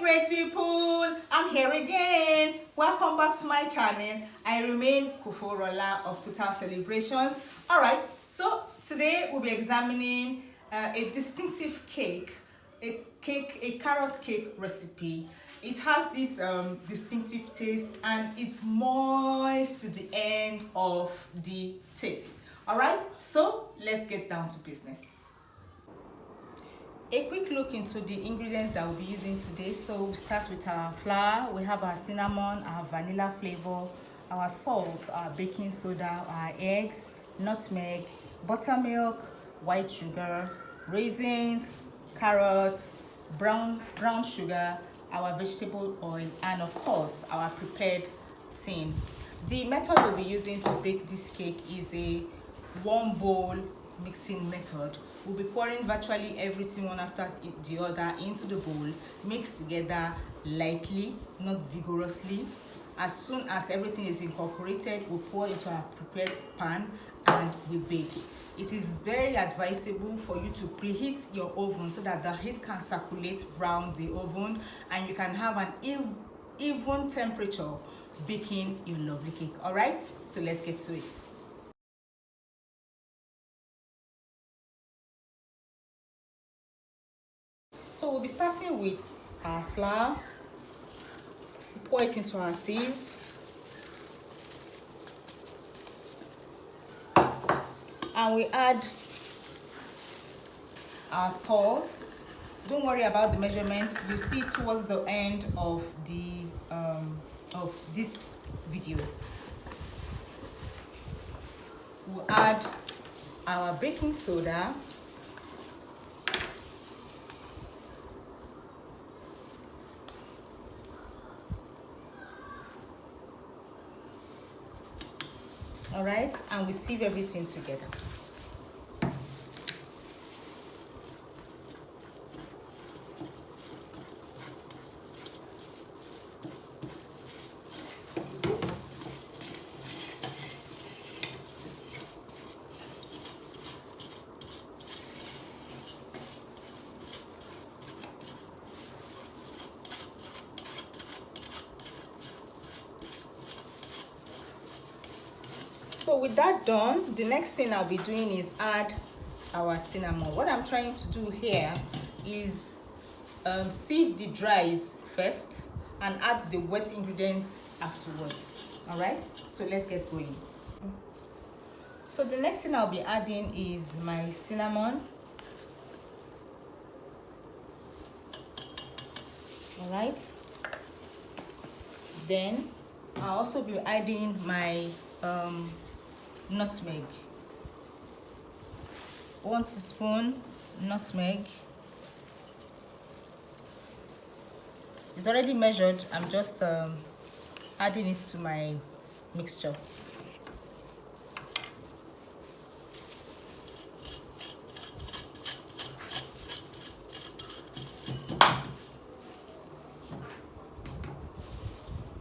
Great people, I'm here again. Welcome back to my channel. I remain Kuforola of Total Celebrations. Alright, so today we'll be examining a distinctive cake, a carrot cake recipe. It has this distinctive taste and it's moist to the end of the taste. Alright, so let's get down to business. A quick look into the ingredients that we'll be using today. So we'll start with our flour. We have our cinnamon, our vanilla flavor, our salt, our baking soda, our eggs, nutmeg, buttermilk, white sugar, raisins, carrots, brown sugar, our vegetable oil, and of course our prepared tin. The method we'll be using to bake this cake is a one bowl mixing method. We'll be pouring virtually everything one after the other into the bowl, mix together lightly, not vigorously. As soon as everything is incorporated, we'll pour into our prepared pan and we bake. It is very advisable for you to preheat your oven so that the heat can circulate around the oven and you can have an even temperature baking your lovely cake. All right, so let's get to it. So we'll be starting with our flour. Pour it into our sieve. And we add our salt. Don't worry about the measurements. You see towards the end of this video. We'll add our baking soda. All right, and we sieve everything together. So with that done, the next thing I'll be doing is add our cinnamon. What I'm trying to do here is sieve the dries first and add the wet ingredients afterwards. All right, so let's get going. So the next thing I'll be adding is my cinnamon. All right, then I'll also be adding my nutmeg. 1 teaspoon nutmeg. It's already measured. I'm just adding it to my mixture.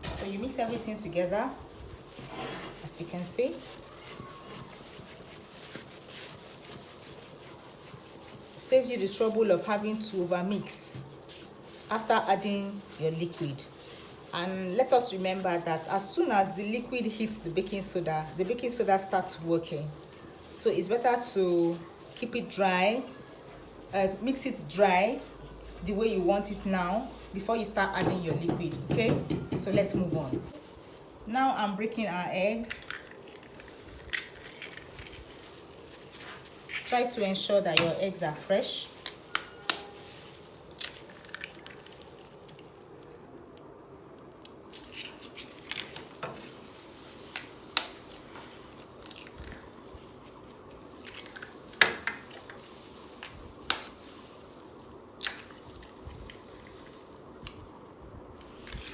So you mix everything together, as you can see. Saves you the trouble of having to overmix after adding your liquid. And let us remember that as soon as the liquid hits the baking soda starts working. So it's better to keep it dry, mix it dry the way you want it now before you start adding your liquid. Okay, so let's move on. Now I'm breaking our eggs. Try to ensure that your eggs are fresh.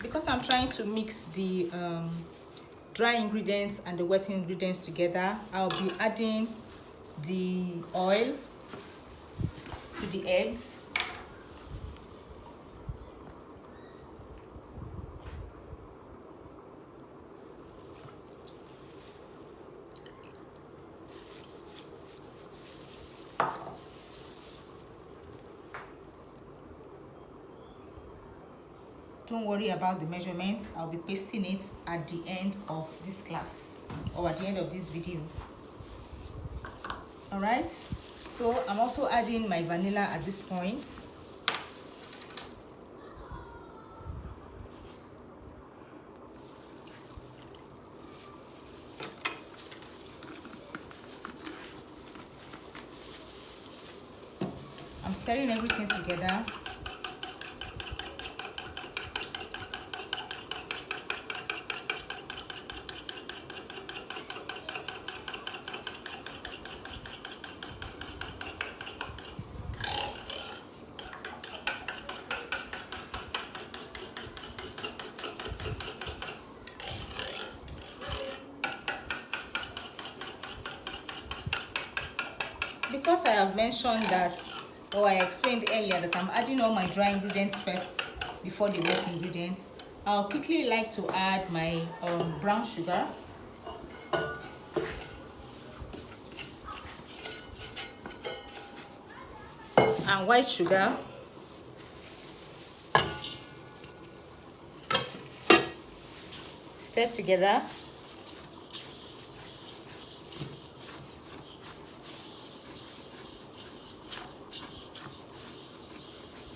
Because I'm trying to mix the dry ingredients and the wet ingredients together, I'll be adding the oil to the eggs. don't worry about the measurements. I'll be pasting it at the end of this class or at the end of this video. All right, so I'm also adding my vanilla at this point. I'm stirring everything together. Because I have mentioned that, or I explained earlier that I'm adding all my dry ingredients first before the wet ingredients, I'll quickly like to add my brown sugar. And white sugar. Stir together.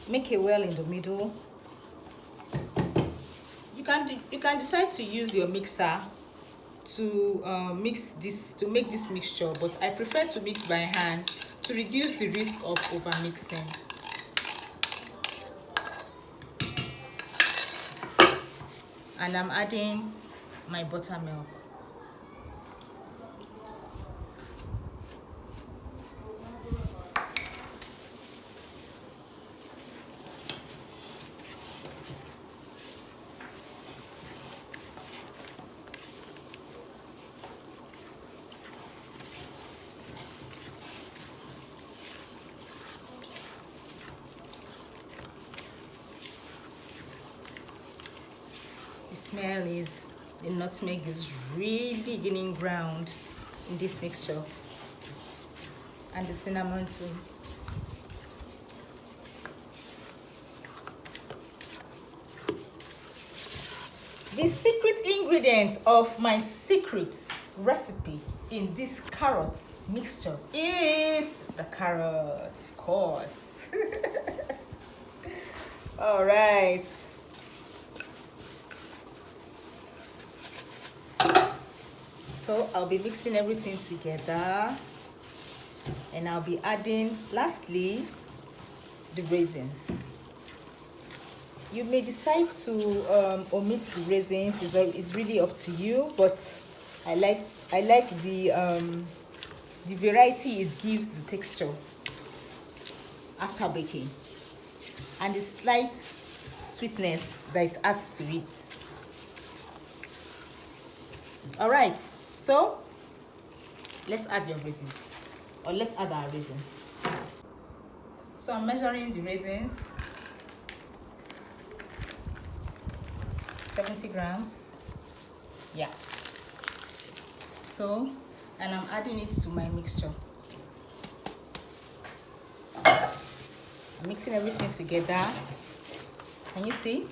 Make a well in the middle. You can decide to use your mixer to make this mixture, but I prefer to mix by hand to reduce the risk of over mixing. And I'm adding my buttermilk. The nutmeg is really gaining ground in this mixture, and the cinnamon too. The secret ingredient of my secret recipe in this carrot mixture is the carrot, of course. All right. So I'll be mixing everything together, and I'll be adding lastly the raisins. You may decide to omit the raisins. It's really up to you, but I like the variety it gives the texture after baking, and the slight sweetness that it adds to it. All right, so let's add your raisins, or let's add our raisins. So I'm measuring the raisins, 70 grams. Yeah. So, and I'm adding it to my mixture. I'm mixing everything together. Can you see?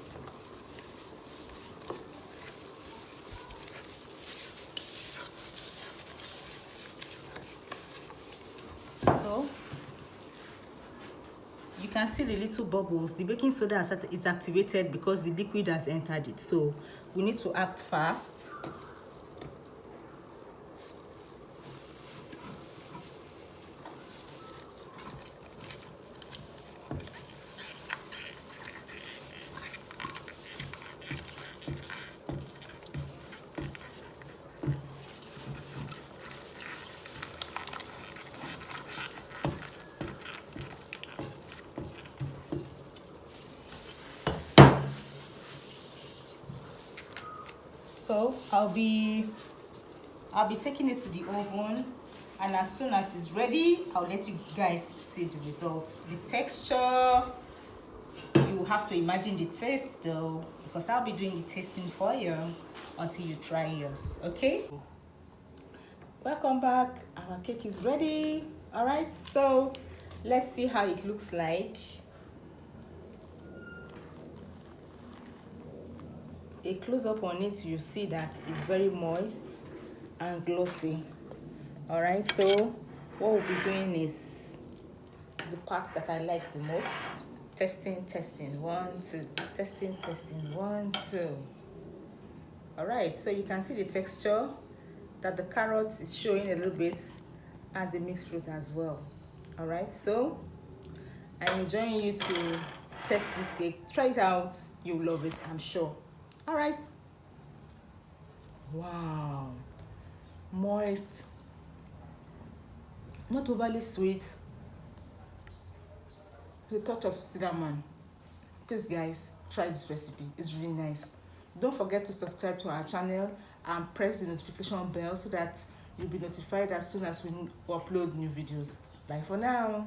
So you can see the little bubbles. The baking soda is activated because the liquid has entered it. So we need to act fast. So I'll be taking it to the oven, and as soon as it's ready, I'll let you guys see the result. The texture, you have to imagine the taste though, because I'll be doing the tasting for you until you try yours. Okay, welcome back. Our cake is ready. All right, so let's see how it looks like. a close-up on it, you see that it's very moist and glossy. All right, so what we'll be doing is the part that I like the most. Testing, 1 2, testing, 1 2. All right, so you can see the texture that the carrot is showing a little bit, and the mixed fruit as well. All right, so I'm enjoying you to test this cake. Try it out, you'll love it, I'm sure. All right. Wow, moist, not overly sweet, with a touch of cinnamon. Please guys, try this recipe, it's really nice. Don't forget to subscribe to our channel and press the notification bell so that you'll be notified as soon as we upload new videos. Bye for now.